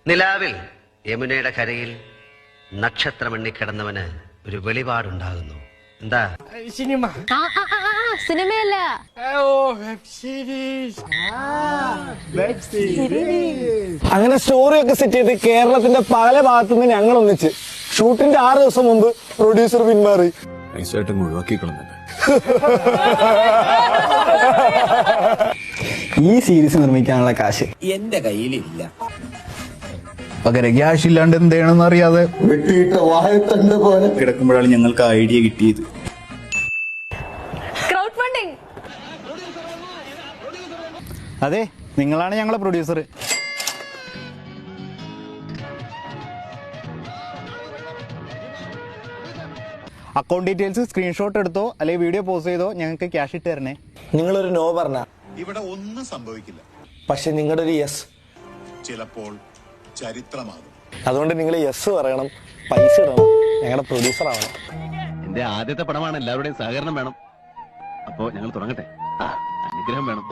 നിലാവിൽ യമുനയുടെ കരയിൽ നക്ഷത്രമെണ്ണിക്കിടന്നവന് ഒരു വെളിപാടുണ്ടാകുന്നു. എന്താ? സിനിമ. സിനിമയല്ല, അങ്ങനെ സ്റ്റോറി ഒക്കെ സെറ്റ് ചെയ്ത് കേരളത്തിന്റെ പല ഭാഗത്തുനിന്ന് ഞങ്ങൾ ഒന്നിച്ച് ഷൂട്ടിന്റെ 6 ദിവസം മുമ്പ് പ്രൊഡ്യൂസർ പിന്മാറി. ഈ സീരീസ് നിർമ്മിക്കാനുള്ള കാശ് എന്റെ കയ്യിലില്ല. പകരം ക്യാഷ് ഇല്ലാണ്ട് എന്താണെന്ന് അറിയാതെ വെട്ടിയിട്ട വാഴത്തണ്ട് പോലെ കിടക്കുമ്പോഴാണ് ഞങ്ങൾക്ക് ഐഡിയ കിട്ടിയത്. Crowd funding. അതെ, നിങ്ങളാണ് ഞങ്ങളെ പ്രൊഡ്യൂസർ. അക്കൗണ്ട് ഡീറ്റെയിൽസ് സ്ക്രീൻഷോട്ട് എടുത്തോ അല്ലെങ്കിൽ വീഡിയോ പോസ്റ്റ് ചെയ്തോ ഞങ്ങൾക്ക് ക്യാഷ് ഇട്ട് തരണേ. നിങ്ങളൊരു നോ പറഞ്ഞ ഇവിടെ ഒന്നും സംഭവിക്കില്ല. പക്ഷെ നിങ്ങളുടെ ഒരു യെസ് ചിലപ്പോൾ ചരിത്രമാകും. അതുകൊണ്ട് നിങ്ങൾ യെസ് പറയണം, പൈസ ഇടണം, ഞങ്ങളുടെ പ്രൊഡ്യൂസർ ആവണം. എന്റെ ആദ്യത്തെ പടമാണ്, എല്ലാവരുടെയും സഹകരണം വേണം. അപ്പോ ഞങ്ങൾ തുടങ്ങട്ടെ. അനുഗ്രഹം വേണം.